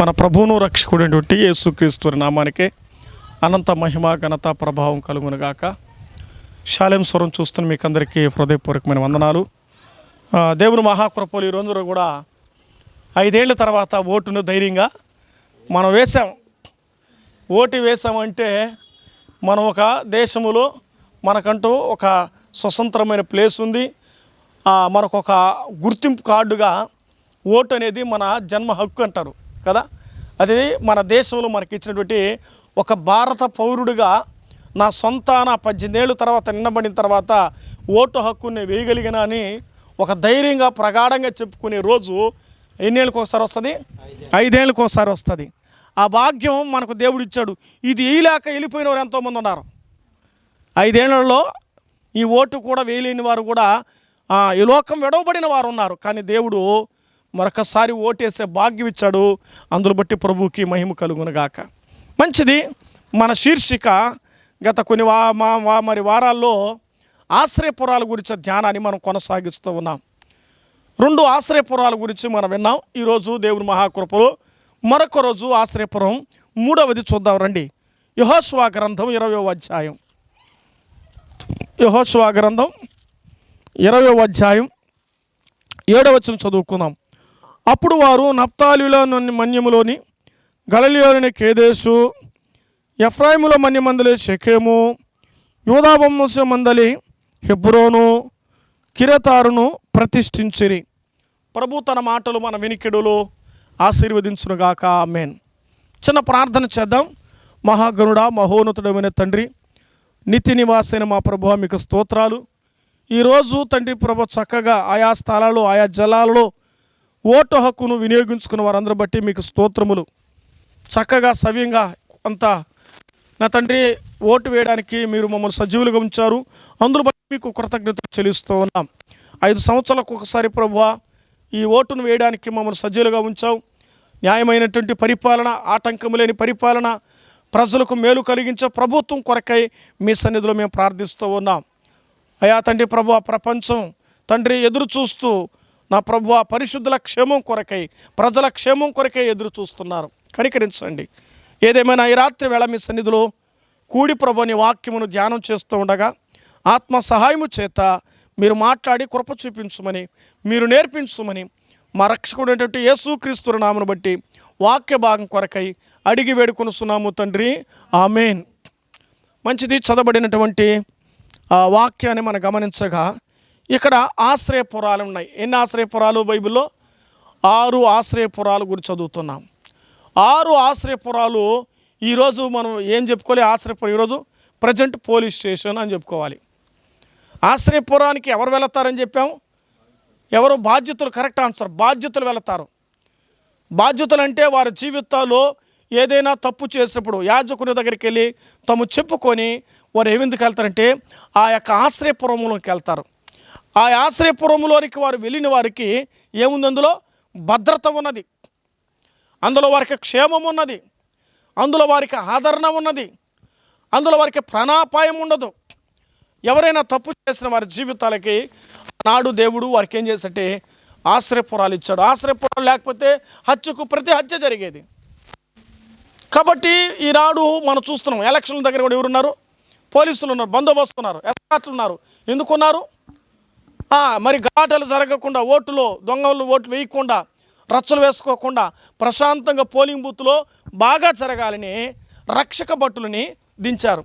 మన ప్రభువును రక్షకుడైనటువంటి యేసుక్రీస్తు నామానికే అనంత మహిమ ఘనత ప్రభావం కలుగునుగాక. షాలేం స్వరం చూస్తున్న మీకు అందరికీ హృదయపూర్వకమైన వందనాలు. దేవుని మహాకృపలు ఈ రోజు కూడా 5 ఏళ్ల తర్వాత ఓటును ధైర్యంగా మనం వేసాం. ఓటు వేసామంటే మనం ఒక దేశంలో మనకంటూ ఒక స్వతంత్రమైన ప్లేస్ ఉంది. మనకొక గుర్తింపు కార్డుగా ఓటు అనేది మన జన్మ హక్కు అంటారు కదా. అది మన దేశంలో మనకి ఇచ్చినటువంటి ఒక భారత పౌరుడిగా నా సొంతాన 18 ఏళ్ళ తర్వాత నిన్నబడిన తర్వాత ఓటు హక్కుని వేయగలిగిన అని ఒక ధైర్యంగా ప్రగాఢంగా చెప్పుకునే రోజు ఎన్నేళ్ళకి ఒకసారి వస్తుంది? 5 ఏళ్ళకి ఒకసారి వస్తుంది. ఆ భాగ్యం మనకు దేవుడు ఇచ్చాడు. ఇది వేయలేక వెళ్ళిపోయిన వారు ఎంతోమంది ఉన్నారు. 5 ఏళ్లలో ఈ ఓటు కూడా వేయలేని వారు కూడా ఈ లోకం విడవబడిన వారు ఉన్నారు. కానీ దేవుడు మరొకసారి ఓటేసే భాగ్యం ఇచ్చాడు. అందులో బట్టి ప్రభువుకి మహిమ కలుగునుగాక. మంచిది. మన శీర్షిక గత కొన్ని వారాల్లో ఆశ్రయపురాల గురించి ధ్యానాన్ని మనం కొనసాగిస్తూ ఉన్నాం. 2 ఆశ్రయపురాల గురించి మనం విన్నాం. ఈరోజు దేవుని మహాకృపలో మరొక రోజు ఆశ్రయపురం 3వది చూద్దాం రండి. యెహోషువ గ్రంథం 20వ అధ్యాయం. యెహోషువ గ్రంథం 20వ అధ్యాయం 7వ వచనం చదువుకుందాం. అప్పుడు వారు నఫ్తాలిలోని మన్యములోని గలిలయలోని కేదేశు, ఎఫ్రాయిముల మన్యమందలి షెకెము, యూదా వంశం మందలి హెబ్రోను, కిరతారును ప్రతిష్ఠించిరి. ప్రభు తన మాటలు మన వినికిడులో ఆశీర్వదించునుగాక. ఆమేన్. చిన్న ప్రార్థన చేద్దాం. మహాగణుడా, మహోన్నతుడమైన తండ్రి, నిత్య నివాసైన మా ప్రభువా, మీకు స్తోత్రాలు. ఈరోజు తండ్రి ప్రభు చక్కగా ఆయా స్థలాల్లో ఆయా జిల్లాలలో ఓటు హక్కును వినియోగించుకున్న వారందరూ బట్టి మీకు స్తోత్రములు. చక్కగా సవ్యంగా అంతా నా తండ్రి ఓటు వేయడానికి మీరు మమ్మల్ని సజీవులుగా ఉంచారు. అందులో బట్టి మీకు కృతజ్ఞతలు చెల్లిస్తూ ఉన్నాం. 5 సంవత్సరాలకు ఒకసారి ప్రభువా ఈ ఓటును వేయడానికి మమ్మల్ని సజీవులుగా ఉంచావు. న్యాయమైనటువంటి పరిపాలన, ఆటంకం లేని పరిపాలన, ప్రజలకు మేలు కలిగించే ప్రభుత్వం కొరకై మీ సన్నిధిలో మేము ప్రార్థిస్తూ ఉన్నాం. అయా తండ్రి ప్రభువా, ప్రపంచం తండ్రి ఎదురు చూస్తూ నా ప్రభువా పరిశుద్ధుల క్షేమం కొరకై, ప్రజల క్షేమం కొరకై ఎదురు చూస్తున్నారు. కనికరించండి. ఏదేమైనా ఈ రాత్రి వేళ మీ సన్నిధిలో కూడి ప్రభుని వాక్యమును ధ్యానం చేస్తూ ఉండగా ఆత్మ సహాయము చేత మీరు మాట్లాడి కృప చూపించమని, మీరు నేర్పించమని మా రక్షకుడైనటువంటి యేసుక్రీస్తు నామమును బట్టి వాక్య భాగం కొరకై అడిగి వేడుకొనుచున్నాము తండ్రి. ఆమేన్. మంచిది. చదవబడినటువంటి వాక్యాన్ని మనం గమనించగా ఇక్కడ ఆశ్రయపురాలు ఉన్నాయి. ఎన్ని ఆశ్రయపురాలు? బైబిల్లో 6 ఆశ్రయపురాలు గురించి చదువుతున్నాం. 6 ఆశ్రయపురాలు. ఈరోజు మనం ఏం చెప్పుకోవాలి? ఆశ్రయపురం ఈరోజు ప్రజెంట్ పోలీస్ స్టేషన్ అని చెప్పుకోవాలి. ఆశ్రయపురానికి ఎవరు వెళతారని చెప్పాము? ఎవరు? బాధ్యతలు. Correct answer. బాధ్యతలు వెళతారు. బాధ్యతలు అంటే వారి జీవితాల్లో ఏదైనా తప్పు చేసినప్పుడు యాజకుని దగ్గరికి వెళ్ళి తాము చెప్పుకొని వారు ఏమెందుకు వెళ్తారంటే ఆ యొక్క ఆశ్రయపురంలోకి వెళ్తారు. ఆ ఆశ్రయపురంలోనికి వారు వెళ్ళిన వారికి ఏముంది? అందులో భద్రత ఉన్నది, అందులో వారికి క్షేమం ఉన్నది, అందులో వారికి ఆదరణ ఉన్నది, అందులో వారికి ప్రాణాపాయం ఉండదు. ఎవరైనా తప్పు చేసిన వారి జీవితాలకి నాడు దేవుడు వారికి ఏం చేసంటే ఆశ్రయపురాలు ఇచ్చాడు. ఆశ్రయపురాలు లేకపోతే హత్యకు ప్రతి హత్య జరిగేది. కాబట్టి ఈనాడు మనం చూస్తున్నాం. ఎలక్షన్ల దగ్గర కూడా ఎవరున్నారు? పోలీసులు ఉన్నారు, బందోబస్తు ఉన్నారు, ఎస్కార్ట్లు ఉన్నారు. ఎందుకున్నారు? మరి ఘాటలు జరగకుండా, ఓటులో దొంగలు ఓట్లు వేయకుండా, రచ్చలు వేసుకోకుండా ప్రశాంతంగా పోలింగ్ బూత్లో బాగా జరగాలని రక్షక భటులని దించారు.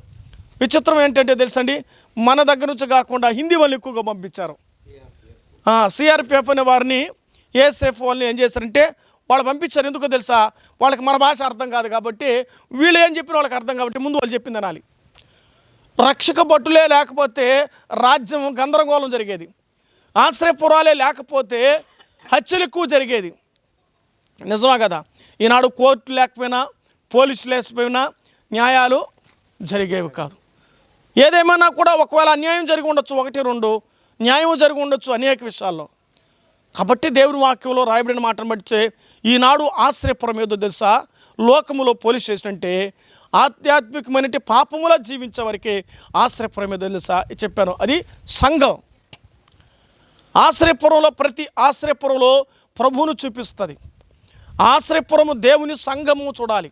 విచిత్రం ఏంటంటే తెలుసండి, మన దగ్గర నుంచి కాకుండా హిందీ వాళ్ళు ఎక్కువగా పంపించారు. సిఆర్పిఎఫ్ అనే వారిని, ఏఎస్ఎఫ్ వాళ్ళని ఏం చేశారంటే వాళ్ళు పంపించారు. ఎందుకో తెలుసా? వాళ్ళకి మన భాష అర్థం కాదు కాబట్టి, వీళ్ళు ఏం చెప్పిన వాళ్ళకి అర్థం కాబట్టి ముందు వాళ్ళు చెప్పింది అనాలి. రక్షక భటులే లేకపోతే రాజ్యం గందరగోళం జరిగేది. ఆశ్రయపురాలే లేకపోతే హత్యలు ఎక్కువ జరిగేది. నిజమా కదా? ఈనాడు కోర్టు లేకపోయినా, పోలీసులు లేకపోయినా న్యాయాలు జరిగేవి కాదు. ఏదేమైనా కూడా ఒకవేళ అన్యాయం జరిగి ఉండొచ్చు, 1, 2 న్యాయం జరిగి ఉండొచ్చు అనేక విషయాల్లో. కాబట్టి దేవుని వాక్యంలో రాయబడిన మాటను బట్టి ఈనాడు ఆశ్రయపురం ఏదో తెలుసా? లోకములో పోలీస్ స్టేషన్ అంటే ఆధ్యాత్మికమైన పాపములా జీవించే వారికి ఆశ్రయపురం ఏదో తెలుసా? చెప్పాను, అది సంఘం. ఆశ్రయపురంలో ప్రతి ఆశ్రయపురంలో ప్రభువును చూపిస్తుంది. ఆశ్రయపురము దేవుని సంఘము చూడాలి.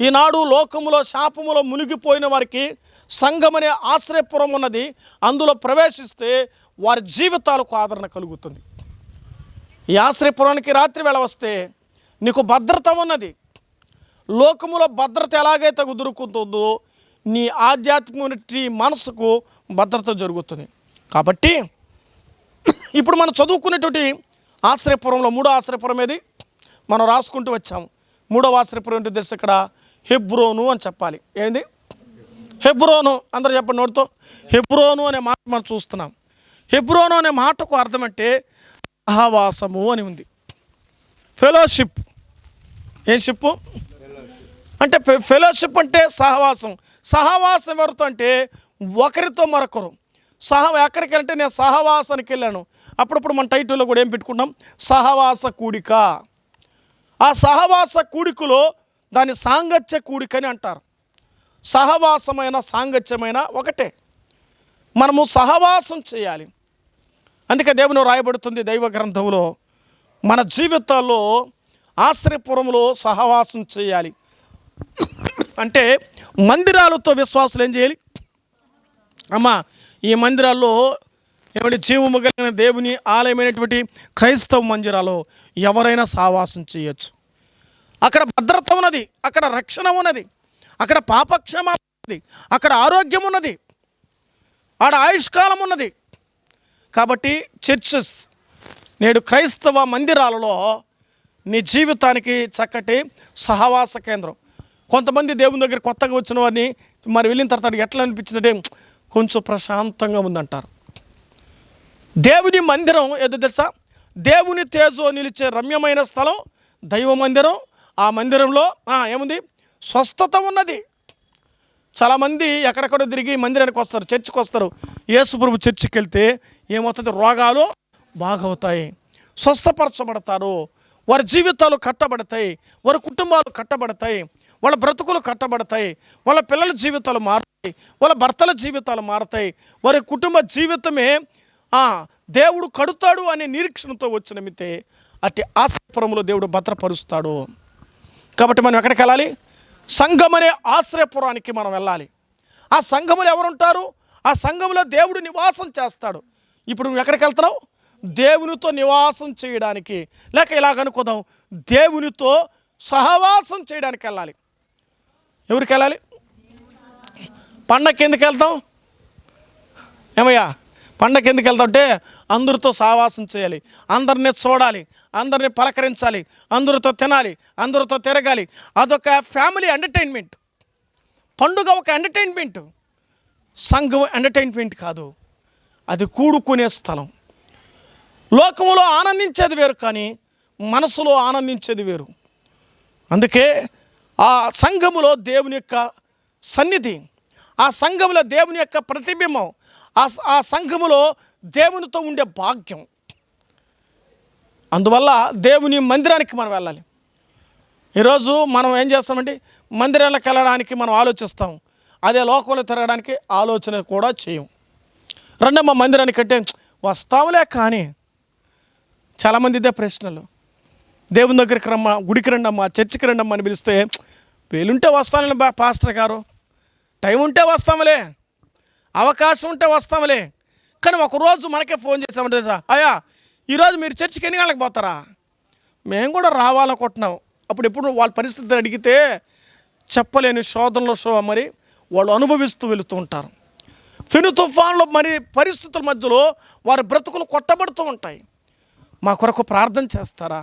ఈనాడు లోకములో శాపములో మునిగిపోయిన వారికి సంఘమనే ఆశ్రయపురం ఉన్నది. అందులో ప్రవేశిస్తే వారి జీవితాలకు ఆదరణ కలుగుతుంది. ఈ ఆశ్రయపురానికి రాత్రి వేళ వస్తే నీకు భద్రత ఉన్నది. లోకములో భద్రత ఎలాగైతే దొరుకుతుందో నీ ఆధ్యాత్మిక మనసుకు భద్రత జరుగుతుంది. కాబట్టి ఇప్పుడు మనం చదువుకునేటువంటి ఆశ్రయపురంలో మూడో ఆశ్రయపురం ఏది మనం రాసుకుంటూ వచ్చాము. మూడవ ఆశ్రయపురం ఏంటో తెలుసు, ఇక్కడ హెబ్రోను అని చెప్పాలి. ఏంది హెబ్రోను? అందరూ చెప్పండి నోటితో. హెబ్రోను అనే మాట మనం చూస్తున్నాం. హెబ్రోను అనే మాటకు అర్థం అంటే సహవాసము అని ఉంది. ఫెలోషిప్. ఏం షిప్ అంటే? ఫెలోషిప్ అంటే సహవాసం. సహవాసం ఎవరితో అంటే ఒకరితో మరొకరు. ఎక్కడికి వెళ్ళంటే నేను సహవాసానికి వెళ్ళాను. అప్పుడప్పుడు మన టైటిల్లో కూడా ఏం పెట్టుకుంటాం? సహవాస కూడిక. ఆ సహవాస కూడికలో దాని సాంగత్య కూడిక అని అంటారు. సహవాసమైన సాంగత్యమైన ఒకటే. మనము సహవాసం చేయాలి. అందుకే దేవుని రాయబడుతుంది దైవ గ్రంథంలో, మన జీవితాల్లో ఆశ్రయపురంలో సహవాసం చేయాలి. అంటే మందిరాలతో విశ్వాసులు ఏం చేయాలి? అమ్మా, ఈ మందిరాల్లో ఏమంటే జీవము కలిగిన దేవుని ఆలయమైనటువంటి క్రైస్తవ మందిరాల్లో ఎవరైనా సహవాసం చేయొచ్చు. అక్కడ భద్రత ఉన్నది, అక్కడ రక్షణ ఉన్నది, అక్కడ పాపక్షేమం ఉన్నది, అక్కడ ఆరోగ్యం ఉన్నది, ఆడ ఆయుష్కాలం ఉన్నది. కాబట్టి చర్చెస్ నేడు క్రైస్తవ మందిరాలలో నీ జీవితానికి చక్కటి సహవాస కేంద్రం. కొంతమంది దేవుని దగ్గర కొత్తగా వచ్చిన వారిని మరి వెళ్ళిన తర్వాత ఎట్లా అనిపించిందంటే కొంచెం ప్రశాంతంగా ఉందంటారు. దేవుని మందిరం ఏదో తెలుసా? దేవుని తేజో నిలిచే రమ్యమైన స్థలం దైవ మందిరం. ఆ మందిరంలో ఏముంది? స్వస్థత ఉన్నది. చాలామంది ఎక్కడెక్కడో తిరిగి మందిరానికి వస్తారు, చర్చికి వస్తారు. యేసుప్రభు చర్చికి వెళ్తే ఏమవుతుంది? రోగాలు బాగవుతాయి, స్వస్థపరచబడతారు, వారి జీవితాలు కట్టబడతాయి, వారి కుటుంబాలు కట్టబడతాయి, వాళ్ళ బ్రతుకులు కట్టబడతాయి, వాళ్ళ పిల్లల జీవితాలు మారుతాయి, వాళ్ళ భర్తల జీవితాలు మారుతాయి, వారి కుటుంబ జీవితమే దేవుడు కడుతాడు అనే నిరీక్షణతో వచ్చినమితే అట్టి ఆశ్రయపురంలో దేవుడు భద్రపరుస్తాడు. కాబట్టి మనం ఎక్కడికి వెళ్ళాలి? సంఘమనే ఆశ్రయపురానికి మనం వెళ్ళాలి. ఆ సంఘములో ఎవరుంటారు? ఆ సంఘములో దేవుడు నివాసం చేస్తాడు. ఇప్పుడు నువ్వు ఎక్కడికి వెళ్తున్నావు? దేవునితో నివాసం చేయడానికి, లేక ఇలాగనుకుందాం, దేవునితో సహవాసం చేయడానికి వెళ్ళాలి. ఎవరికి వెళ్ళాలి? పండగకి ఎందుకు వెళ్తాం? ఏమయ్యా పండగకి ఎందుకు వెళ్తాం అంటే అందరితో సహవాసం చేయాలి, అందరినీ చూడాలి, అందరినీ పలకరించాలి, అందరితో తినాలి, అందరితో తిరగాలి. అదొక ఫ్యామిలీ ఎంటర్టైన్మెంట్. పండుగ ఒక ఎంటర్టైన్మెంట్. సంఘం ఎంటర్టైన్మెంట్ కాదు, అది కూడుకునే స్థలం. లోకములో ఆనందించేది వేరు, కానీ మనసులో ఆనందించేది వేరు. అందుకే ఆ సంఘములో దేవుని యొక్క సన్నిధి, ఆ సంఘములో దేవుని యొక్క ప్రతిబింబం, ఆ సంఘములో దేవునితో ఉండే భాగ్యం. అందువల్ల దేవుని మందిరానికి మనం వెళ్ళాలి. ఈరోజు మనం ఏం చేస్తామంటే మందిరాలకు వెళ్ళడానికి మనం ఆలోచిస్తాం, అదే లోకంలో తిరగడానికి ఆలోచన కూడా చేయం. రెండమ్మ మందిరానికి అంటే వస్తాములే, కానీ చాలామంది ఇదే ప్రశ్నలు. దేవుని దగ్గరికి రమ్మా, గుడికి రండమ్మా, చర్చికి రండమ్మా అని పిలిస్తే వీలుంటే వస్తానని పాస్టర్ గారు, టైం ఉంటే వస్తాములే, అవకాశం ఉంటే వస్తాములే. కానీ ఒకరోజు మనకే ఫోన్ చేసామంటే అయ్యా ఈరోజు మీరు చర్చికి ఎన్ని గంటలకు పోతారా? మేము కూడా రావాలనుకుంటున్నాం. అప్పుడు ఎప్పుడు వాళ్ళ పరిస్థితిని అడిగితే చెప్పలేని శోధనలో మరి వాళ్ళు అనుభవిస్తూ వెళుతూ ఉంటారు. ఫెను తుఫాన్లో మరి పరిస్థితుల మధ్యలో వారి బ్రతుకులు కొట్టబడుతూ ఉంటాయి. మా కొరకు ప్రార్థన చేస్తారా?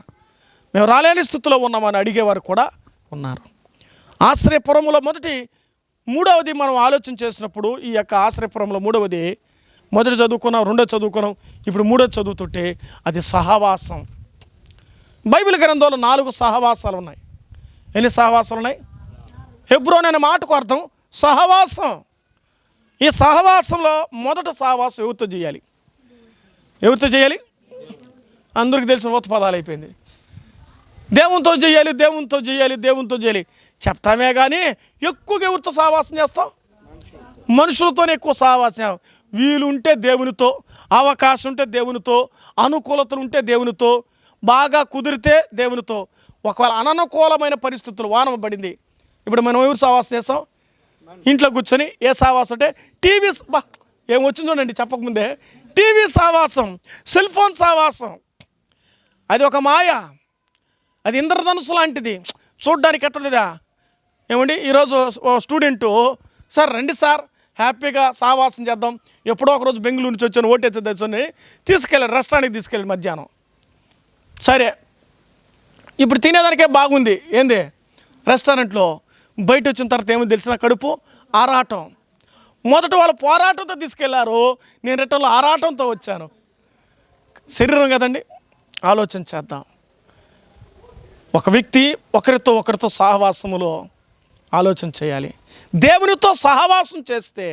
మేము రాలేని స్థితిలో ఉన్నామని అడిగేవారు కూడా ఉన్నారు. ఆశ్రయపురంలో మూడవది మనం ఆలోచన చేసినప్పుడు, ఈ యొక్క ఆశ్రయపురంలో మూడవది, మొదటి చదువుకున్నాం, రెండో చదువుకున్నాం, ఇప్పుడు మూడో చదువుతుంటే అది సహవాసం. బైబిల్ గ్రంథంలో 4 సహవాసాలు ఉన్నాయి. ఎన్ని సహవాసాలు ఉన్నాయి? హెబ్రోన్ అనే మాటకు అర్థం సహవాసం. ఈ సహవాసంలో మొదట సహవాసం ఎవరితో చేయాలి? ఎవరితో చేయాలి? అందరికీ తెలిసిన మూత పదాలు అయిపోయింది. దేవునితో చేయాలి, దేవునితో చేయాలి, దేవునితో చేయాలి చెప్తామే కానీ ఎక్కువగా ఎవరితో సహవాసం చేస్తాం? మనుషులతోనే ఎక్కువ సహవాసం. వీలుంటే దేవునితో, అవకాశం ఉంటే దేవునితో, అనుకూలతలు ఉంటే దేవునితో, బాగా కుదిరితే దేవునితో, ఒకవేళ అననుకూలమైన పరిస్థితులు వాన పడింది, ఇప్పుడు మనం ఎవరు సావాసం చేస్తాం? ఇంట్లో కూర్చొని ఏ సావాసం అంటే టీవీ ఏమొచ్చింది చూడండి చెప్పకముందే, టీవీ సావాసం, సెల్ ఫోన్ సావాసం. అది ఒక మాయ, అది ఇంద్రధనుసు లాంటిది. చూడ్డానికి ఎట్టుంటుందా? ఏమండి ఈరోజు స్టూడెంటు, సార్ రండి సార్ హ్యాపీగా సావాసం చేద్దాం, ఎప్పుడో ఒకరోజు బెంగళూరు నుంచి వచ్చాను ఓటేసి తెచ్చుని తీసుకెళ్ళాడు, రెస్టారెంట్కి తీసుకెళ్ళాడు మధ్యాహ్నం. సరే, ఇప్పుడు తినేదానికే బాగుంది, ఏంది రెస్టారెంట్లో. బయట వచ్చిన తర్వాత ఏమో తెలిసిన కడుపు ఆరాటం. మొదట వాళ్ళు పోరాటంతో తీసుకెళ్లారు, నేను రిటర్న్లో ఆరాటంతో వచ్చాను. శరీరం కదండి. ఆలోచన చేద్దాం. ఒక వ్యక్తి ఒకరితో సహవాసములో ఆలోచన చేయాలి. దేవునితో సహవాసం చేస్తే,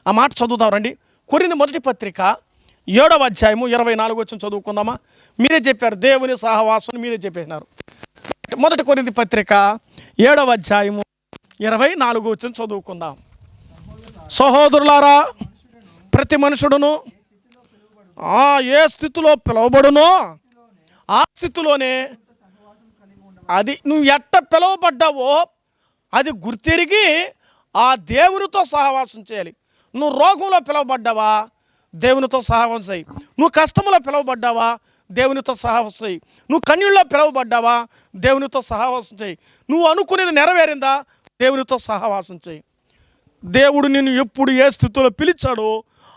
ఆ మాట చదువుతాం రండి. కొరింథీ మొదటి పత్రిక 7వ అధ్యాయము 24 వచనం చదువుకుందామా? మీరే చెప్పారు దేవుని సహవాసం, మీరే చెప్పేసినారు. మొదటి కొరింథీ పత్రిక 7వ అధ్యాయము 24 వచనం చదువుకుందాం. సహోదరులారా, ప్రతి మనుషుడును ఏ స్థితిలో పిలువబడునో ఆ స్థితిలోనే, అది నువ్వు ఎట్ట పిలువబడ్డావో అది గుర్తిరిగి ఆ దేవునితో సహవాసం చేయాలి. నువ్వు రోగంలో పిలువబడ్డావా, దేవునితో సహవాసం చేయి. నువ్వు కష్టంలో పిలువబడ్డావా, దేవునితో సహవాసం చేయి. నువ్వు కన్యుల్లో పిలువబడ్డావా, దేవునితో సహవాసం చేయి. నువ్వు అనుకునేది నెరవేరిందా, దేవునితో సహవాసం చేయి. దేవుడు నిన్ను ఎప్పుడు ఏ స్థితిలో పిలిచాడో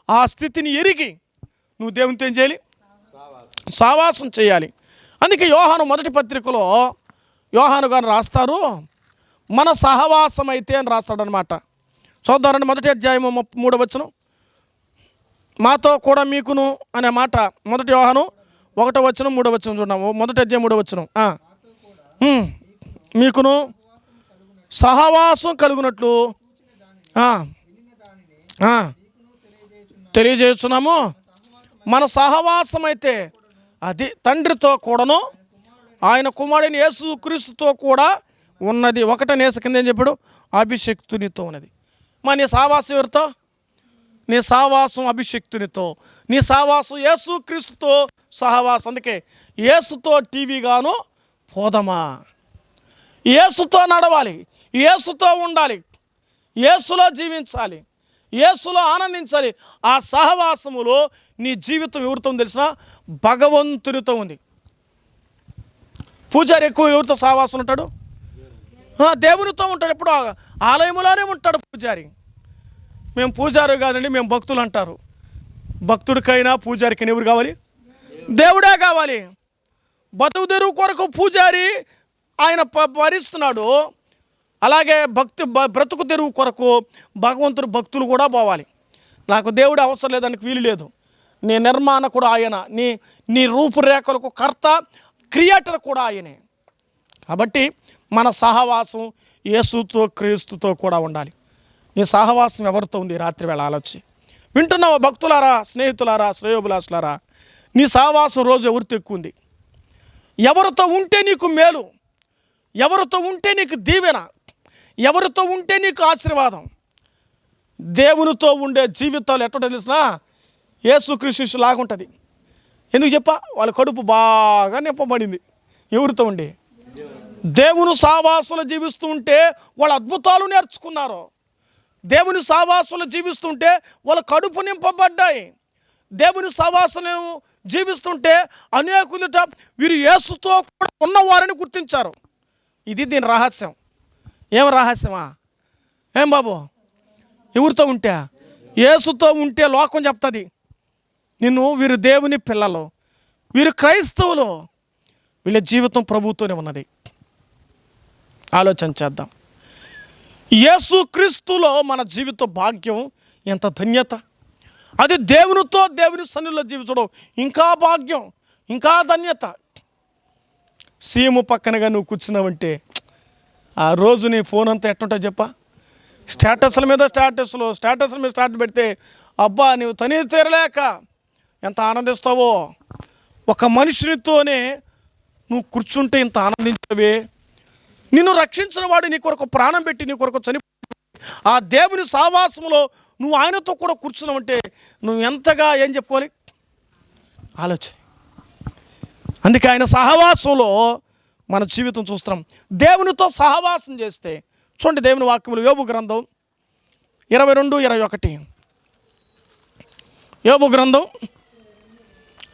ఆ స్థితిని ఎరిగి నువ్వు దేవునితో ఏం చేయాలి? సహవాసం చేయాలి. అందుకే యోహాను మొదటి పత్రికలో యోహాను గారు రాస్తారు, మన సహవాసం అయితే అని రాస్తాడనమాట. చూద్దారండి, మొదటి అధ్యాయము 3వ వచనం. మాతో కూడా మీకును అనే మాట మొదటి యోహాను 1వ వచనం 3వ వచనం చూడము. మొదటి అధ్యాయం 3వ వచనం. మీకును సహవాసం కలుగునట్లు తెలియజేస్తున్నాము. మన సహవాసం అయితే అది తండ్రితో కూడాను ఆయన కుమారుడైన యేసుక్రీస్తుతో కూడా ఉన్నది. ఒకటనేస కింద ఏం చెప్పాడు? అభిషక్తునితో ఉన్నది. మా నీ సహవాసం ఎవరితో? నీ సహవాసం అభిషక్తునితో, నీ సహవాసం యేసుక్రీస్తుతో సహవాసం. అందుకే యేసుతో టీవీగాను పోదమా, యేసుతో నడవాలి, యేసుతో ఉండాలి, యేసులో జీవించాలి, యేసులో ఆనందించాలి. ఆ సహవాసములో నీ జీవితం ఎవరితో తెలిసిన? భగవంతునితో ఉంది. పూజారి ఎక్కువ ఎవరితో సహవాసం ఉంటాడు? దేవునితో ఉంటాడు. ఎప్పుడు ఆలయంలోనే ఉంటాడు పూజారి. మేము పూజారు కాదండి, మేము భక్తులు అంటారు. భక్తుడికైనా పూజారికైనా ఎవరు కావాలి? దేవుడే కావాలి. బతుకు తెరువు కొరకు పూజారి ఆయన భరిస్తున్నాడు. అలాగే బ్రతుకు తెరువు కొరకు భగవంతుడు భక్తులు కూడా పోవాలి. నాకు దేవుడు అవసరం లేదానికి వీలు లేదు. నీ నిర్మాణకుడు ఆయన, నీ రూపురేఖలకు కర్త, క్రియేటర్ కూడా ఆయనే. కాబట్టి మన సహవాసం యేసుతో క్రీస్తుతో కూడా ఉండాలి. నీ సహవాసం ఎవరితో ఉంది? రాత్రి వేళ ఆలోచి వింటున్నావా? భక్తులారా, స్నేహితులారా, శ్రేయోభిలాషులారా, నీ సహవాసం రోజు ఎవరితో ఎక్కువ ఉంది? ఎవరితో ఉంటే నీకు మేలు, ఎవరితో ఉంటే నీకు దీవెన, ఎవరితో ఉంటే నీకు ఆశీర్వాదం. దేవునితో ఉండే జీవితాలు ఎట్లా తెలిసినా యేసుక్రీస్తు లాగుంటుంది. ఎందుకు చెప్పా? వాళ్ళ కడుపు బాగా నింపబడింది. ఎవరితో ఉండి? దేవుని సహవాసంలో జీవిస్తూ ఉంటే వాళ్ళ అద్భుతాలు నేర్చుకున్నారు. దేవుని సహవాసంలో జీవిస్తుంటే వాళ్ళ కడుపు నింపబడ్డాయి. దేవుని సహవాసంలో జీవిస్తుంటే అనేకులుట వీరు యేసుతో కూడా ఉన్నవారని గుర్తించారు. ఇది దీని రహస్యం. ఏం రహస్యమా? ఏం బాబు? ఎవరితో ఉంటే? యేసుతో ఉంటే లోకం చెప్తుంది నిన్ను వీరు దేవుని పిల్లలు, వీరు క్రైస్తవులు, వీళ్ళ జీవితం ప్రభువుతోనే ఉన్నది. ఆలోచన చేద్దాం. యేసుక్రీస్తులో మన జీవిత భాగ్యం ఎంత ధన్యత. అది దేవునితో దేవుని సన్నిధిలో జీవించడం ఇంకా భాగ్యం, ఇంకా ధన్యత. సీము పక్కనగా నువ్వు కూర్చున్నావంటే ఆ రోజు నీ ఫోన్ అంతా ఎట్టుంటుంది చెప్పా? స్టేటస్ల మీద స్టార్ట్ పెడితే అబ్బా నువ్వు తని తీరలేక ఎంత ఆనందిస్తావో. ఒక మనుషునితోనే నువ్వు కూర్చుంటే ఇంత ఆనందించవే. నిన్ను రక్షించిన వాడు నీ కొరకు ప్రాణం పెట్టి నీ కొరకు చనిపోయి ఆ దేవుని సహవాసంలో నువ్వు ఆయనతో కూడా కూర్చున్నావంటే నువ్వు ఎంతగా ఏం చెప్పుకోవాలి? ఆలోచన. అందుకే ఆయన సహవాసంలో మన జీవితం చూస్తున్నాం. దేవునితో సహవాసం చేస్తే చూడండి, దేవుని వాక్యములు యోబు గ్రంథం 22:21. యోబు గ్రంథం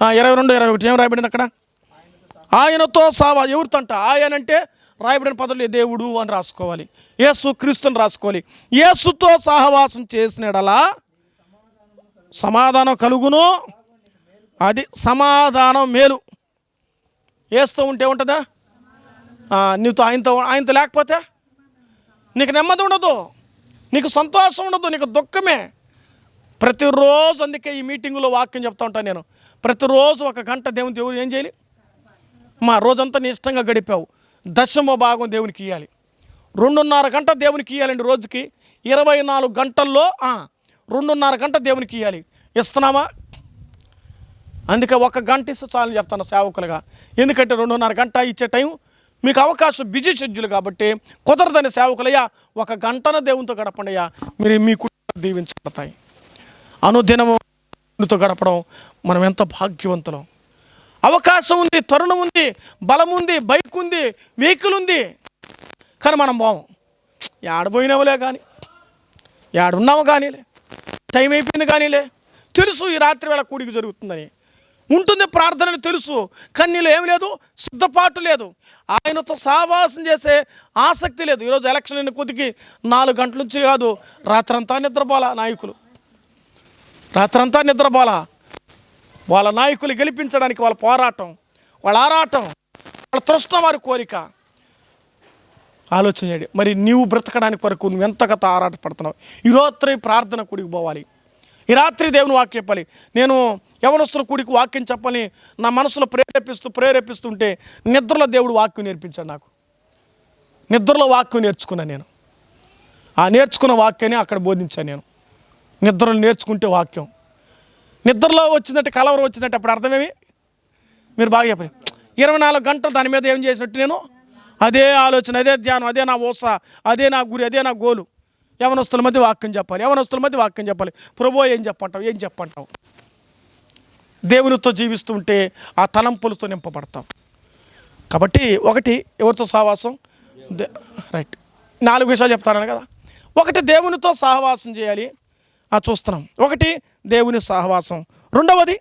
22:21 ఏం రాయబడింది అక్కడ? ఆయనతో ఎవరితో అంట? ఆయన అంటే రాయబడిన పదవులు దేవుడు అని రాసుకోవాలి, యేసు క్రీస్తుని రాసుకోవాలి. యేసుతో సహవాసం చేసినడలా సమాధానం కలుగును, అది సమాధానం మేలు. యేసుతో ఉంటే ఉంటుందా? నీతో ఆయనతో లేకపోతే నీకు నెమ్మది ఉండదు, నీకు సంతోషం ఉండదు, నీకు దుఃఖమే. ప్రతిరోజు అందుకే ఈ మీటింగులో వాక్యం చెప్తా ఉంటాను నేను. ప్రతిరోజు 1 గంట దేవుడు ఏం చేయాలి? రోజంతా నీ ఇష్టంగా గడిపావు, 10వ భాగం దేవునికి ఇవ్వాలి. 2.5 గంట దేవునికి ఇవ్వాలండి రోజుకి. 24 గంటల్లో 2.5 గంట దేవునికి ఇవ్వాలి. ఇస్తున్నామా? అందుకే 1 గంట ఇస్తే చాలని చెప్తాను సేవకులుగా. ఎందుకంటే 2.5 గంట ఇచ్చే టైం మీకు అవకాశం బిజీ షెడ్యూల్ కాబట్టి కుదరదని సేవకులయ్యా 1 గంటన దేవునితో గడపండి అయ్యా, మీరు మీ కుటుంబం దీవించబడతాయి. అనుదినముతో గడపడం మనం ఎంత భాగ్యవంతులం. అవకాశం ఉంది, తరుణం ఉంది, బలం ఉంది, బైక్ ఉంది, వెహికల్ ఉంది, కానీ మనం పోం. ఏడపోయినావులే కానీ, ఏడున్నాము కానీలే, టైం అయిపోయింది కానీలే. తెలుసు ఈ రాత్రి వేళ కూడిక జరుగుతుందని, ఉంటుంది ప్రార్థనని తెలుసు, కానీ నీలో ఏం లేదు, సిద్ధపాటు లేదు, ఆయనతో సహవాసం చేసే ఆసక్తి లేదు. ఈరోజు ఎలక్షన్ అయిన కొద్దికి 4 గంటల నుంచి కాదు, రాత్రంతా నిద్రపోలా నాయకులు, రాత్రంతా నిద్రపోలా. వాళ్ళ నాయకులు గెలిపించడానికి వాళ్ళ పోరాటం, వాళ్ళ ఆరాటం, వాళ్ళ తృష్ణ, వారి కోరిక. ఆలోచన చేయండి. మరి నీవు బ్రతకడానికి కొరకు నువ్వు ఎంతగా ఆరాట పడుతున్నావు? ఈ రాత్రి ప్రార్థన కూడికి పోవాలి, ఈ రాత్రి దేవుని వాక్యం చెప్పాలి. నేను యవనస్తుల కూడికి వాక్యం చెప్పని నా మనసులో ప్రేరేపిస్తుంటే నిద్రలో దేవుడు వాక్యం నేర్పించాడు నాకు. నిద్రలో వాక్యం నేర్చుకున్నాను నేను. ఆ నేర్చుకున్న వాక్యాన్ని అక్కడ బోధించాను నేను. నిద్రలో నేర్చుకుంటే వాక్యం, నిద్రలో వచ్చిందంటే కలవరం వచ్చిందంటే అప్పుడు అర్థమేమి? మీరు బాగా చెప్పండి. 24 గంటలు దాని మీద ఏం చేసినట్టు నేను అదే ఆలోచన, అదే ధ్యానం, అదే నా ఊస, అదే నా గురి, అదే నా గోలు. యవనస్తుల మధ్య వాక్యం చెప్పాలి, యవనస్తుల మధ్య వాక్యం చెప్పాలి. ప్రభువా ఏం చెప్పంటావు? దేవునితో జీవిస్తూ ఉంటే ఆ తలంపులతో నింపబడతాం. కాబట్టి ఒకటి ఎవరితో సహవాసం, రైట్, 4 విషయాలు చెప్తాను కదా. ఒకటి దేవునితో సహవాసం చేయాలి, చూస్తున్నాం. ఒకటి దేవుని సహవాసం. రెండవది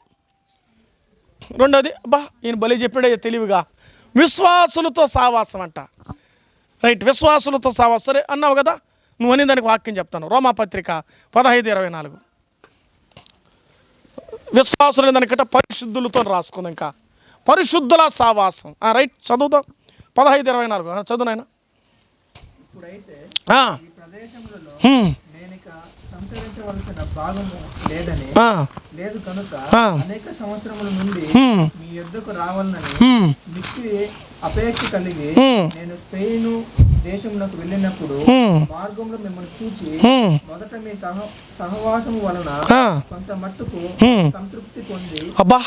ఈయన బలి చెప్పాడే తెలివిగా, విశ్వాసులతో సహవాసం అంట. రైట్, విశ్వాసులతో సహవాసం. సరే అన్నావు కదా, నువ్వు అని దానికి వాక్యం చెప్తాను. రోమాపత్రిక 15:24. విశ్వాసులు దానికంటే పరిశుద్ధులతో రాసుకుందాం. ఇంకా పరిశుద్ధుల సహవాసం. రైట్, చదువుదాం. 15:24 చదువు నాయన. సంచరించవలసిన భాగము లేదని లేదు కనుక అనేక సంవత్సరముల నుండి మీ యొద్దకు రావాలని మిక్కిలి అపేక్ష కలిగి నేను స్పెయిన్ దేశమునకు వెళ్ళినప్పుడు మార్గంలో మిమ్మల్ని చూచి మొదట మీ సహవాసము వలన కొంత మట్టుకు సంతృప్తి పొంది. అబ్బా,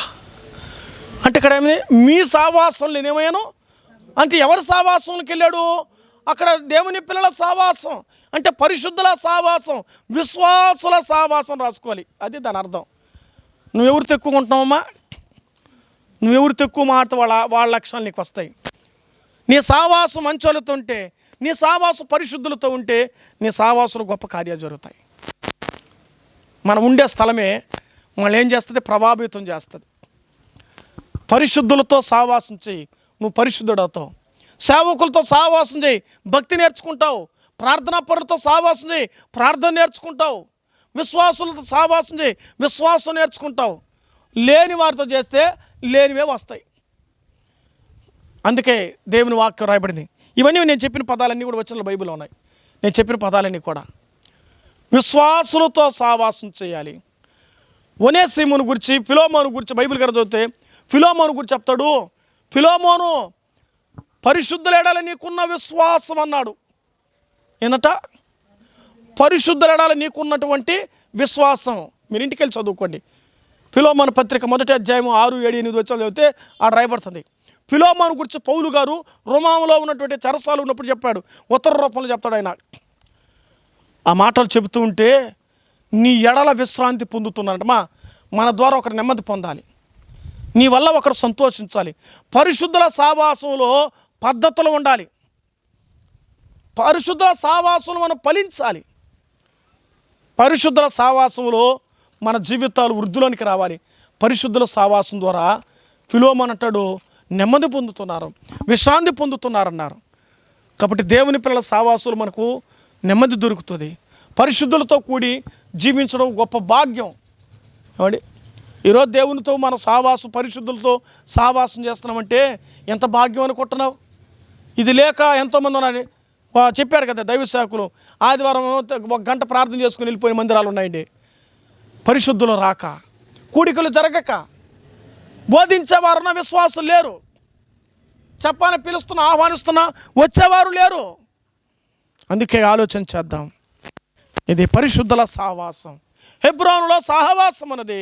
అంటే ఇక్కడ ఏమైంది? మీ సహవాసంలో నేనేమయ్యాను అంటే ఎవరి సహవాసంలోకి వెళ్ళాడు? అక్కడ దేవుని పిల్లల సహవాసం అంటే పరిశుద్ధుల సహవాసం, విశ్వాసుల సహవాసం రాసుకోవాలి. అది దాని అర్థం. నువ్వెవరు తక్కువ ఉంటున్నావమ్మా, నువ్వెవరు తక్కువ మాట వాళ్ళ లక్ష్యాలు నీకు వస్తాయి. నీ సహవాసం మంచోళ్ళతో ఉంటే, నీ సహవాసం పరిశుద్ధులతో ఉంటే నీ సహవాసులు గొప్ప కార్యాలు జరుగుతాయి. మనం ఉండే స్థలమే మనల్ని ఏం చేస్తుంది? ప్రభావితం చేస్తుంది. పరిశుద్ధులతో సహవాసం చేయి, నువ్వు పరిశుద్ధుడవుతావు. సేవకులతో సహవాసం చేయి, భక్తి నేర్చుకుంటావు. ప్రార్థనా పరులతో సహవాసం చేయి, ప్రార్థన నేర్చుకుంటావు. విశ్వాసులతో సహవాసం చేయి, విశ్వాసం నేర్చుకుంటావు. లేని వారితో చేస్తే లేనివే వస్తాయి. అందుకే దేవుని వాక్యం రాయబడింది. ఇవన్నీ నేను చెప్పిన పదాలన్నీ కూడా వచనాలు బైబిల్లో ఉన్నాయి. నేను చెప్పిన పదాలన్నీ కూడా విశ్వాసులతో సహవాసం చేయాలి. ఒనేసిమును గురించి, ఫిలోమోను గురించి బైబిల్ గారు చదివితే ఫిలోమోను గురించి చెప్తాడు. ఫిలోమోను పరిశుద్ధులేడాలి నీకున్న విశ్వాసం అన్నాడు. ఏందట? పరిశుద్ధులేడాలి నీకున్నటువంటి విశ్వాసం. మీరు ఇంటికి వెళ్ళి చదువుకోండి. ఫిలోమోను పత్రిక 1వ అధ్యాయం 6, 7, 8 వచ్చి చదివితే ఆడ రాయబడుతుంది. ఫిలోమోను గురించి పౌలు గారు రోమాలో ఉన్నటువంటి చెరసాలు ఉన్నప్పుడు చెప్పాడు, ఉత్తర రూపంలో చెప్తాడు ఆయన. ఆ మాటలు చెబుతూ ఉంటే నీ ఎడల విశ్రాంతి పొందుతున్నాడంట. మన ద్వారా ఒకరు నెమ్మది పొందాలి, నీ వల్ల ఒకరు సంతోషించాలి. పరిశుద్ధుల సహవాసంలో పద్ధతులు ఉండాలి. పరిశుద్ధుల సావాసంలో మనం ఫలించాలి. పరిశుద్ధుల సావాసంలో మన జీవితాలు వృద్ధిలోనికి రావాలి. పరిశుద్ధుల సావాసం ద్వారా ఫిలోమోను అంటాడు, నెమ్మది పొందుతున్నారు, విశ్రాంతి పొందుతున్నారన్నారు. కాబట్టి దేవుని పిల్లల సావాసులు మనకు నెమ్మది దొరుకుతుంది. పరిశుద్ధులతో కూడి జీవించడం గొప్ప భాగ్యం. ఏమండి, ఈరోజు దేవునితో మనం పరిశుద్ధులతో సావాసం చేస్తున్నామంటే ఎంత భాగ్యం అనుకుంటున్నావు. ఇది లేక ఎంతోమంది ఉన్నారు. చెప్పారు కదా దైవ సేవకులు, ఆదివారం 1 గంట ప్రార్థన చేసుకుని వెళ్ళిపోయిన మందిరాలు ఉన్నాయండి. పరిశుద్ధులు రాక, కూడికలు జరగక, బోధించేవారున్న విశ్వాసులు లేరు. చెప్పాలని పిలుస్తున్నా, ఆహ్వానిస్తున్నా వచ్చేవారు లేరు. అందుకే ఆలోచన చేద్దాం. ఇది పరిశుద్ధుల సహవాసం. హెబ్రోనులో సహవాసం ఉన్నది,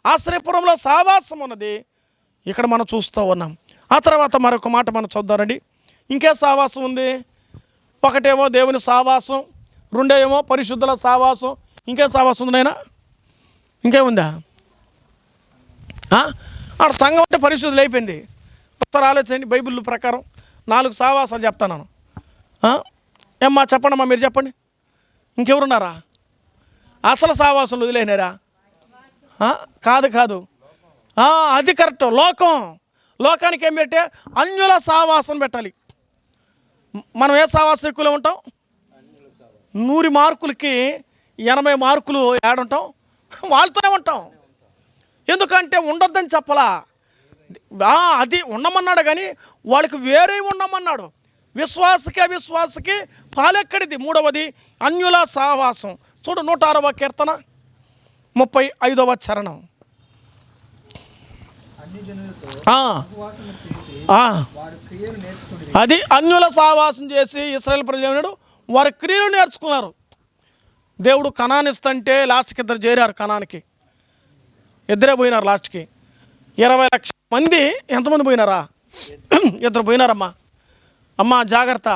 ఆశ్రయపురంలో సహవాసం ఉన్నది. ఇక్కడ మనం చూస్తూ ఉన్నాం. ఆ తర్వాత మరొక మాట మనం చూద్దామండి. ఇంకే సహవాసం ఉంది? ఒకటేమో దేవుని సహవాసం, రెండేమో పరిశుద్ధుల సహవాసం. ఇంకేం సహవాసం ఉంది నాయనా? ఇంకేముందా? ఆడ సంఘం అంటే పరిశుద్ధులు అయిపోయింది. ఒకసారి ఆలోచించండి. బైబిల్ ప్రకారం 4 సహవాసాలు చెప్తాను. ఏమ్మా చెప్పండమ్మా, మీరు చెప్పండి. ఇంకెవరున్నారా? అసలు సహవాసం వదిలేనారా? కాదు, అది కరెక్ట్. లోకానికి ఏం పెట్టే? అన్యుల సహవాసం పెట్టాలి. మనం ఏ సహవాసం ఎక్కువలో ఉంటాం? 100 మార్కులకి 80 మార్కులు ఏడుంటాం? వాళ్ళతోనే ఉంటాం. ఎందుకంటే ఉండొద్దని చెప్పలా, అది ఉండమన్నాడు కానీ వాళ్ళకి వేరే ఉండమన్నాడు. విశ్వాసకి అవిశ్వాసకి పాలెక్కడిది. 3వది అన్యుల సహవాసం. చూడు 106వ కీర్తన 35వ చరణం. అది అన్యుల సహవాసం చేసి ఇశ్రాయేలు ప్రజలు వారి క్రియలు నేర్చుకున్నారు. దేవుడు కనాను ఇస్తుంటే లాస్ట్కి 2 చేరారు. కనానికి 2 పోయినారు. లాస్ట్కి 20 లక్షల మంది. ఎంతమంది పోయినారా? 2 పోయినారమ్మా. అమ్మ జాగ్రత్త.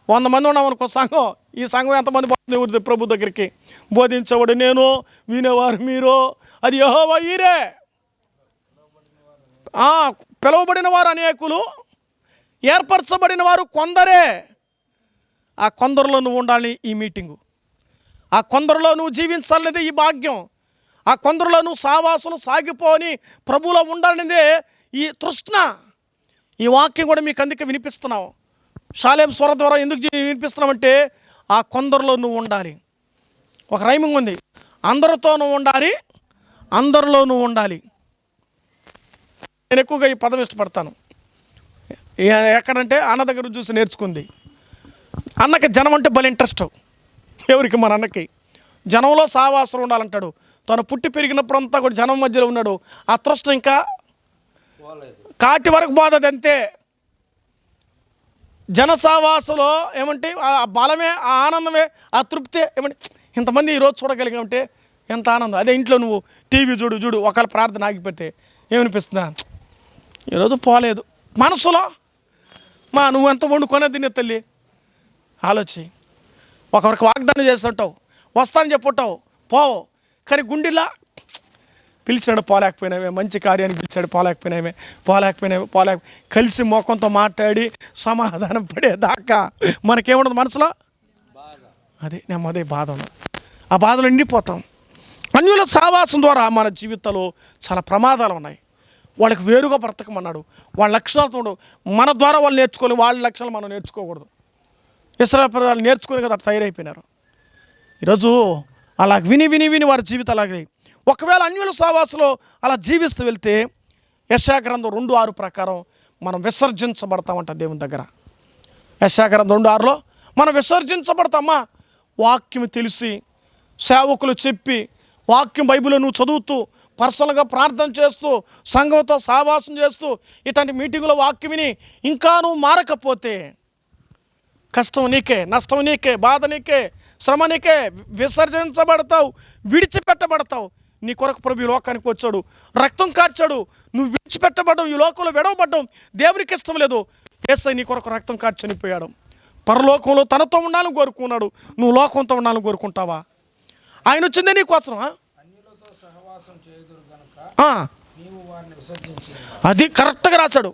100 మంది ఉన్నామనుకో సంఘం. ఈ సంఘం ఎంతమంది పోతుంది ప్రభు దగ్గరికి? బోధించేవాడు నేను, వినేవారు మీరు. అది యెహోవా ఈరే. పిలువబడిన వారు అనేకులు, ఏర్పరచబడిన వారు కొందరే. ఆ కొందరిలో నువ్వు ఉండాలి. ఈ మీటింగు ఆ కొందరిలో నువ్వు జీవించాలనేది ఈ భాగ్యం. ఆ కొందరిలో నువ్వు సావాసులు సాగిపోని ప్రభువులో ఉండాలనేదే ఈ తృష్ణ. ఈ వాక్యం కూడా మీకు అందుకే వినిపిస్తున్నావు. షాలేం స్వర ద్వారా ఎందుకు వినిపిస్తున్నామంటే ఆ కొందరిలో నువ్వు ఉండాలి. ఒక రైమింగ్ ఉంది, అందరితో నువ్వు ఉండాలి, అందరిలో నువ్వు ఉండాలి. నేను ఎక్కువగా ఈ పదం ఇష్టపడతాను. ఎక్కడంటే అన్న దగ్గర చూసి నేర్చుకుంది. అన్నకి జనం అంటే భలే ఇంట్రెస్ట్. ఎవరికి? మన అన్నకి జనంలో సావాసం ఉండాలంటాడు. తను పుట్టి పెరిగినప్పుడంతా కూడా జనం మధ్యలో ఉన్నాడు. ఆ తృష్ణ ఇంకా కాటి వరకు బాధది అంతే. జన సావాసంలో ఏమంటే ఆ బలమే, ఆ ఆనందమే, ఆ తృప్తే. ఏమంటే ఇంతమంది ఈరోజు చూడగలిగామంటే ఎంత ఆనందం. అదే ఇంట్లో నువ్వు టీవీ చూడు ఒకవేళ ప్రార్థన ఆగిపోతే ఏమనిపిస్తుందా? ఈరోజు పోలేదు మనసులో. నువ్వు ఎంత వండుకొనే తినే తల్లి ఆలోచి. ఒకరికి వాగ్దానం చేస్తుంటావు, వస్తానని చెప్పుంటావు, పోవు. కానీ గుండెలా పిలిచాడు పోలేకపోయినామే, మంచి కార్యానికి పిలిచాడు పోలేకపోయినామే. కలిసి మోకంతో మాట్లాడి సమాధానం పడేదాకా మనకేముండదు మనసులో. అదే నెమ్మది బాధ ఉండదు. ఆ బాధలో నిండిపోతాం. అన్యుల సావాసం ద్వారా మన జీవితంలో చాలా ప్రమాదాలు ఉన్నాయి. వాళ్ళకి వేరుగా బ్రతకమన్నాడు. వాళ్ళ లక్షణాలతో ఉండవు. మన ద్వారా వాళ్ళు నేర్చుకోవాలి, వాళ్ళ లక్షణాలు మనం నేర్చుకోకూడదు. ఇశ్రాయేలు ప్రజలు నేర్చుకుని కదా తయారైపోయినారు. ఈరోజు అలా విని వారి జీవితం అలాగే. ఒకవేళ అన్యుల సావాసంలో అలా జీవిస్తూ వెళ్తే యెషయా గ్రంథం 2:6 ప్రకారం మనం విసర్జించబడతామంట దేవుని దగ్గర. యెషయా గ్రంథం 2:6లో మనం విసర్జించబడతామా? వాక్యం తెలిసి, సేవకులు చెప్పి, వాక్యం బైబిల్లో నువ్వు చదువుతూ, పర్సనల్గా ప్రార్థన చేస్తూ, సంఘంతో సహవాసం చేస్తూ, ఇట్లాంటి మీటింగులో వాక్యం విని ఇంకా నువ్వు మారకపోతే కష్టం నీకే, నష్టం నీకే, బాధ నీకే, శ్రమ నీకే. విసర్జించబడతావు, విడిచిపెట్టబడతావు. నీ కొరకు ప్రభు ఈ లోకానికి వచ్చాడు, రక్తం కార్చాడు. నువ్వు విడిచిపెట్టబడ్డం, ఈ లోకంలో విడవబడ్డం దేవునికి ఇష్టం లేదు. యేసయ్య నీ కొరకు రక్తం కార్చి చనిపోయాడు. పరలోకంలో తనతో ఉండాలని కోరుకున్నాడు. నువ్వు లోకంతో ఉండాలని కోరుకుంటావా? ఆయన వచ్చిందే నీ కోసం. అది కరెక్ట్గా రాశాడు.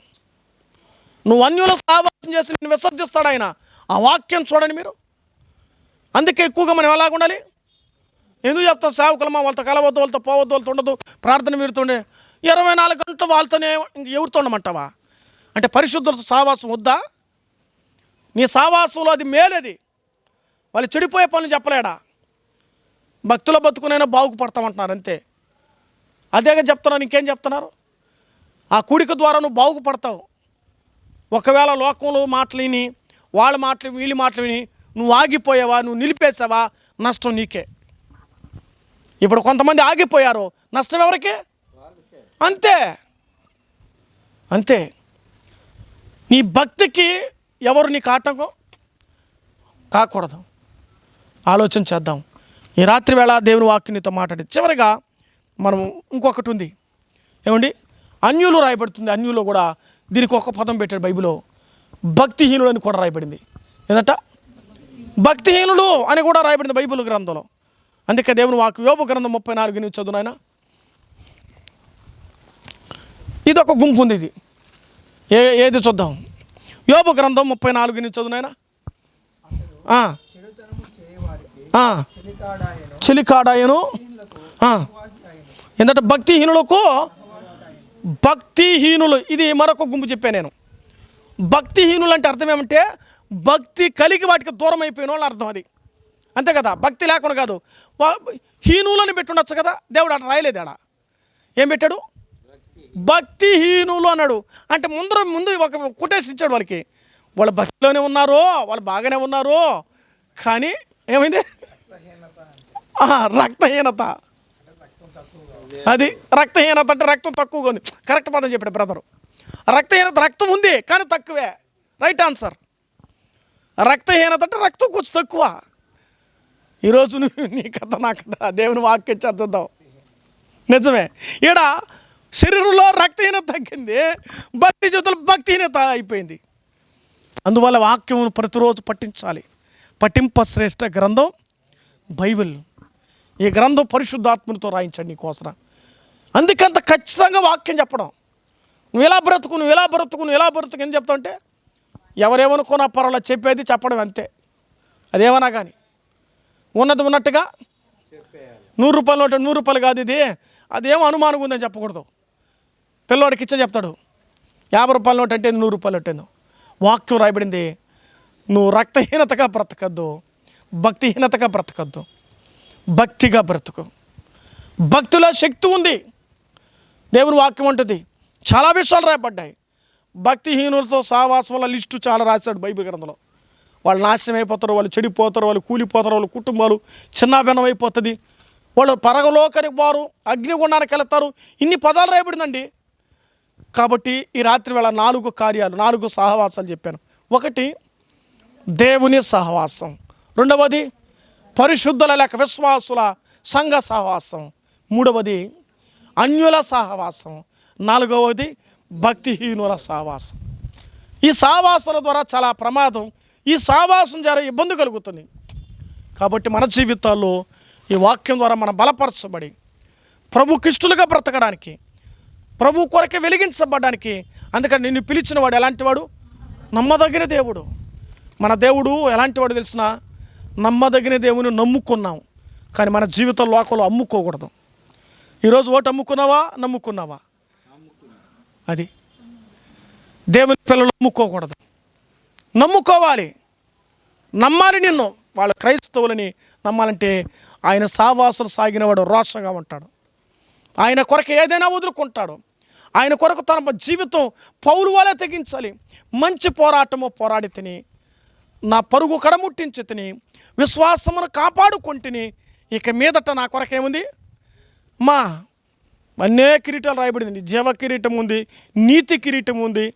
నువ్వు అన్యుల సహవాసం చేసి నిన్ను విసర్జిస్తాడు ఆయన. ఆ వాక్యం చూడండి మీరు. అందుకే ఎక్కువగా మనం ఎలాగ ఉండాలి? ఎందుకు చెప్తాం? సేవకులమా వాళ్ళతో కలవద్దు, వాళ్ళతో పోవద్దు, వాళ్ళతో ఉండదు, ప్రార్థన వీరుతుండే 24 గంటలు వాళ్ళతోనే ఎవరితో ఉండమంటావా? అంటే పరిశుద్ధుల సహవాసం వద్దా? నీ సహవాసంలో అది మేలేది. వాళ్ళు చెడిపోయే పనులు చెప్పలేడా? భక్తుల బతుకునైనా బాగుపడతామంటున్నారు అంతే. అదేగా చెప్తున్నారు, ఇంకేం చెప్తున్నారు? ఆ కూడిక ద్వారా నువ్వు బాగుపడతావు. ఒకవేళ లోకంలో మాటలు విని, వాళ్ళ మాటలు వీళ్ళ మాటలు విని నువ్వు ఆగిపోయావా, నువ్వు నిలిపేసావా, నష్టం నీకే. ఇప్పుడు కొంతమంది ఆగిపోయారు, నష్టం ఎవరికి? అంతే అంతే. నీ భక్తికి ఎవరు నీకు ఆటంకం కాకూడదు. ఆలోచన చేద్దాం. ఈ రాత్రి వేళ దేవుని వాక్యం నీతో మాట్లాడి చివరిగా మనం ఇంకొకటి ఉంది. ఏమండి? అన్యులు రాయబడుతుంది. అన్యులు కూడా దీనికి ఒక పదం పెట్టాడు బైబిల్లో, భక్తిహీనుడు అని కూడా రాయబడింది. ఏంటంట? భక్తిహీనుడు అని కూడా రాయబడింది బైబిల్ గ్రంథంలో. అందుకే దేవుని వాక్యం యోబు గ్రంథం 34 చదువు నాయన. ఇది ఒక గుంపు ఉంది. ఇది ఏది చూద్దాం? యోబు గ్రంథం 34 చదువు నాయన. చెలికాడాయను ఏంటంటే భక్తిహీనులకు. భక్తిహీనులు ఇది మరొక గుంపు చెప్పాను నేను. భక్తిహీనులు అంటే అర్థం ఏమంటే భక్తి కలిగి వాటికి దూరం అయిపోయిన వాళ్ళు అర్థం. అది అంతే కదా. భక్తి లేకుండా కాదు. హీనులని పెట్టుండొచ్చు కదా. దేవుడు అట్లా రాయలేదు. ఆడ ఏం పెట్టాడు? భక్తిహీనులు అన్నాడు. అంటే ముందు ఒక కొటేసి ఇచ్చాడు వాళ్ళకి. వాళ్ళు భక్తిలోనే ఉన్నారు, వాళ్ళు బాగానే ఉన్నారు, కానీ ఏమైంది? రక్తహీనత. అది రక్తహీనత అంటే రక్తం తక్కువగా ఉంది. కరెక్ట్ పదం చెప్పాడు బ్రదరు. రక్తహీనత రక్తం ఉంది కానీ తక్కువే. Right answer. రక్తహీనత అంటే రక్తం కొంచెం తక్కువ. ఈరోజు నీ కథ నా కథ దేవుని వాక్యం చదువుదాం. నిజమే. ఈడ శరీరంలో రక్తహీనత తగ్గింది, భక్తి జీవితంలో భక్తిహీనత అయిపోయింది. అందువల్ల వాక్యం ప్రతిరోజు పఠించాలి. పఠింప శ్రేష్ఠ గ్రంథం బైబిల్. ఈ గ్రంథం పరిశుద్ధాత్మతో రాయించండి నీకోసం. అందుకంత ఖచ్చితంగా వాక్యం చెప్పడం. నువ్వు ఎలా బ్రతుకు, నువ్వు ఎలా బ్రతుకు, నువ్వు ఎలా బ్రతుకు అని చెప్తా ఉంటే ఎవరేమనుకున్నా పర్వాలేదు, చెప్పేది చెప్పడం అంతే. అదేమన్నా కానీ ఉన్నది ఉన్నట్టుగా 100 రూపాయలు నోట్ 100 రూపాయలు కాదు ఇది, అదేమో అనుమానం ఉందని చెప్పకూడదు. పిల్లవాడికి ఇచ్చే చెప్తాడు 50 రూపాయల నోట్ అంటే 100 రూపాయలు నోట్. వాక్యం రాయబడింది, నువ్వు రక్తహీనతగా బ్రతకద్దు, భక్తిహీనతగా బ్రతకద్దు, భక్తిగా బ్రతుకు. భక్తిలో శక్తి ఉంది. దేవుని వాక్యం ఉంటుంది. చాలా విషయాలు రాయబడ్డాయి. భక్తిహీనులతో సహవాసం వల్ల లిస్టు చాలా రాశాడు బైబిల్ గ్రంథంలో. వాళ్ళు నాశనం అయిపోతారు, వాళ్ళు చెడిపోతారు, వాళ్ళు కూలిపోతారు, వాళ్ళ కుటుంబాలు చిన్నాభిన్నం అయిపోతుంది, వాళ్ళు పరగలోకానికి వారు అగ్నిగుండానికి వెళతారు. ఇన్ని పదాలు రాయబడిందండి. కాబట్టి ఈ రాత్రి వేళ 4 కార్యాలు, 4 సహవాసాలు చెప్పాను. ఒకటి దేవుని సహవాసం, రెండవది పరిశుద్ధుల లేక విశ్వాసుల సంఘ సహవాసం, మూడవది అన్యుల సహవాసం, నాలుగవది భక్తిహీనుల సహవాసం. ఈ సహవాసాల ద్వారా చాలా ప్రమాదం. ఈ సహవాసం ద్వారా ఇబ్బంది కలుగుతుంది. కాబట్టి మన జీవితాల్లో ఈ వాక్యం ద్వారా మనం బలపరచబడి ప్రభుకి ఇష్టలుగా బ్రతకడానికి, ప్రభు కొరకే వెలిగించబడడానికి. అందుకని నిన్ను పిలిచిన వాడు ఎలాంటి వాడు? నమ్మదగిన దేవుడు. మన దేవుడు ఎలాంటి వాడు తెలిసిన? నమ్మదగిన దేవుని నమ్ముకున్నాం, కానీ మన జీవితం లోకంలో అమ్ముకోకూడదు. ఈరోజు ఓటు అమ్ముకున్నావా, నమ్ముకున్నావా? అది దేవుని పిల్లలు నమ్ముకోకూడదు, నమ్ముకోవాలి, నమ్మాలి. నిన్ను వాళ్ళ క్రైస్తవులని నమ్మాలంటే ఆయన సావాసులు సాగినవాడు రోషంగా ఉంటాడు. ఆయన కొరకు ఏదైనా వదులుకుంటాడు. ఆయన కొరకు తన జీవితం పౌలు వాళ్ళే తెగించాలి. మంచి పోరాటము పోరాడి తిని, నా పరుగు కడముట్టించి తిని, విశ్వాసమును కాపాడుకుంటుని, ఇక మీదట నా కొరకేముంది? అన్నే కిరీటాలు రాయబడింది. జీవ కిరీటం ఉంది, నీతి కిరీటం ఉంది.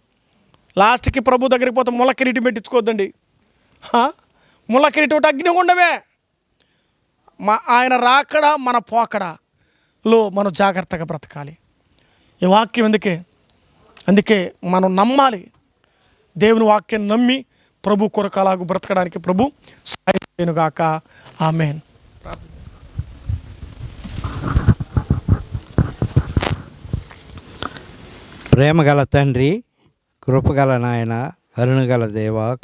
లాస్ట్కి ప్రభు దగ్గరికి పోతే ముళ్ళ కిరీటం పెట్టించుకోవద్దండి. ముళ్ళ కిరీటం ఒకటి అగ్నిగుండమే. ఆయన రాకడా మన పోకడాలో మనం జాగ్రత్తగా బ్రతకాలి. ఈ వాక్యం అందుకే మనం నమ్మాలి. దేవుని వాక్యం నమ్మి ప్రభు కొరకు అలాగూ బ్రతకడానికి ప్రభు సహాయం చేయనుగాక. ఆమేన్. ప్రేమగల తండ్రి, కృపగల నాయన, కరుణగల దేవ,